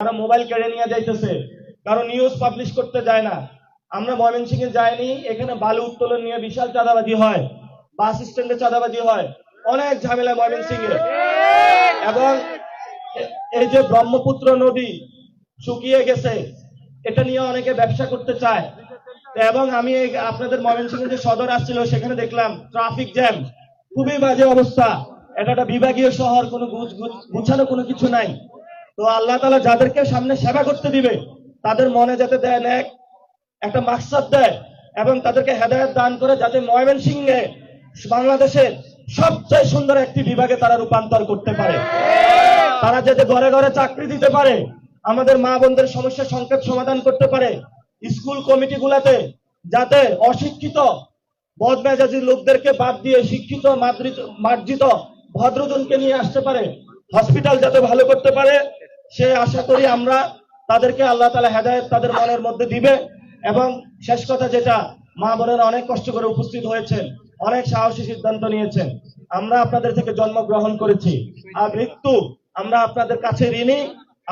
তারা মোবাইল কেড়ে নিয়ে যাইতেছে, কারণ নিউজ পাবলিশ করতে যায় না। আমরা ময়মনসিংহে যাইনি, এখানে বালু উত্তোলন নিয়ে বিশাল চাঁদাবাজি হয়, বাস স্ট্যান্ডে চাঁদাবাজি হয়, অনেক ঝামেলা ময়মনসিংহে। এবং এই যে ব্রহ্মপুত্র নদী শুকিয়ে গেছে, এটা নিয়ে অনেকে ব্যবসা করতে চায়। এবং আমি আপনাদের ময়মনসিংহে যে সদর আসছিল সেখানে দেখলাম ট্রাফিক জ্যাম, খুবই বাজে অবস্থা। এটা একটা বিভাগীয় শহর, কোনো গুছানো কোনো কিছু নাই। তো আল্লাহ তাআলা যাদেরকে সামনে সেবা করতে দিবে তাদের মনে যাতে দেয় নেক একটা মাকসাদ দেয়, এবং তাদেরকে হেদায়েত দান করে যাতে ময়মনসিংহে বাংলাদেশের সবচেয়ে সুন্দর একটি বিভাগে তারা রূপান্তর করতে পারে, তারা যাতে ঘরে ঘরে চাকরি দিতে পারে, আমাদের মা বোনদের সমস্যা সংক্ষেপ সমাধান করতে পারে, স্কুল কমিটিগুলোতে যাতে অশিক্ষিত বদমেজাজি লোকদেরকে বাদ দিয়ে শিক্ষিত মার্জিত ভদ্রজনকে নিয়ে আসতে পারে, হসপিটাল যাতে ভালো করতে পারে, সে আশা করি আমরা তাদেরকে আল্লাহ তাআলা হেদায়েত তাদের মনের মধ্যে দিবে। এবং শেষ কথা যেটা, মা বোনেরা অনেক কষ্ট করে উপস্থিত হয়েছেন, অনেক সাহসী সিদ্ধান্ত নিয়েছেন। আমরা আপনাদের থেকে জন্মগ্রহণ করেছি, আর মৃত্যু আমরা আপনাদের কাছে ঋণী।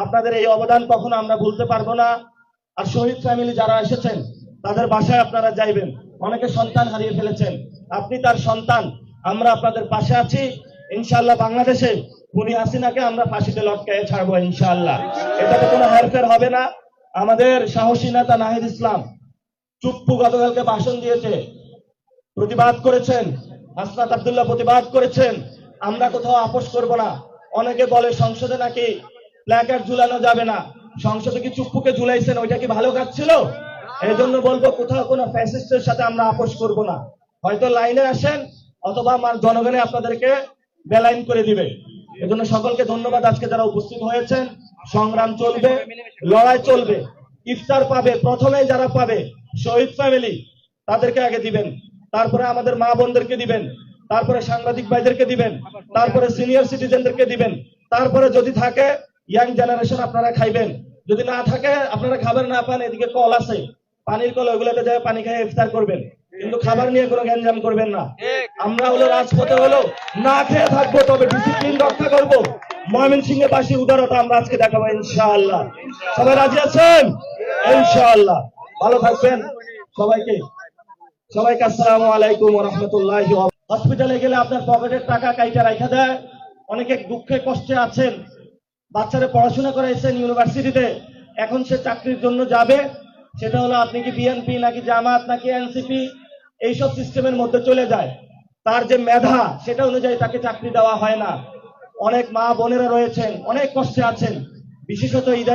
আপনাদের এই অবদান কখনো আমরা ভুলতে পারবো না। আর শহীদ ফ্যামিলি যারা এসেছেন তাদের বাসায় আপনারা যাইবেন, অনেকে সন্তান হারিয়ে ফেলেছেন, আপনি তার সন্তান, আমরা আপনাদের পাশে আছি। ইনশাআল্লাহ বাংলাদেশে খুনি হাসিনাকে আমরা ফাঁসিতে লটকায়ে ছাড়বো ইনশাআল্লাহ, এটাতে কোনো হেরফের হবে না। আমাদের সাহসী নেতা নাহিদ ইসলাম চুপ্পু গতকালকে ভাষণ দিয়েছে, প্রতিবাদ করেছেন, হাসনাত আব্দুল্লাহ প্রতিবাদ করেছেন, আমরা কোথাও আপোষ করব না। অনেকে বলে সংসদে নাকি প্ল্যাকার্ড ঝুলানো যাবে না, সংসদে কি চুপ্পুকে ঝুলাইছেন, ওইটা কি ভালো কাজ ছিল? এই জন্য বলবো কোথাও কোনো ফ্যাসিস্টের সাথে আমরা আপোষ করব না। হয়তো লাইনে আসেন, অথবা আমার জনগণে আপনাদেরকে বেলাইন করে দিবে। এজন্য সকলকে ধন্যবাদ, আজকে যারা উপস্থিত হয়েছেন। সংগ্রাম চলবে, লড়াই চলবে। ইফতার পাবে প্রথমে যারা পাবে শহীদ ফ্যামিলি, তাদেরকে আগে দিবেন, তারপরে আমাদের মা বোনদেরকে দিবেন, তারপরে সাংবাদিক ভাইদেরকে দিবেন, তারপরে সিনিয়র সিটিজেনদেরকে দিবেন, তারপরে যদি থাকে ইয়াং জেনারেশন আপনারা খাইবেন, যদি না থাকে আপনারা খাবার না পান, এদিকে কল আছে, পানির কল, ওইগুলোতে যায় পানি খেয়ে ইফতার করবেন, কিন্তু খাবার নিয়ে কোনো গ্যাঞ্জাম করবেন না। আমরা হলো রাজপথে হলো না খেয়ে থাকবো, তবে ডিসিপ্লিন রক্ষা করবো। ময়মনসিংহে বাসী উদারতা আমরা আজকে দেখাবো ইনশাআল্লাহ। সবাই রাজি আছেন? ইনশাআল্লাহ। ভালো থাকবেন সবাইকে আসসালামু আলাইকুম ওয়া রাহমাতুল্লাহি। হসপিটালে গেলে আপনার পকেটের টাকা কাইটা রাখা দেয়, অনেকে দুঃখে কষ্টে আছেন, বাচ্চারা পড়াশোনা করাইছেন ইউনিভার্সিটিতে, এখন সে চাকরির জন্য যাবে, সেটা হলো আপনি কি বিএনপি নাকি জামাত নাকি এনসিপি এইসব সিস্টেমের মধ্যে চলে যায়, তার যে মেধা সেটা অনুযায়ী তাকে চাকরি দেওয়া হয় না। অনেক মা বোনেরা রয়েছেন, অনেক কষ্টে আছেন, বিশেষত ইদানিং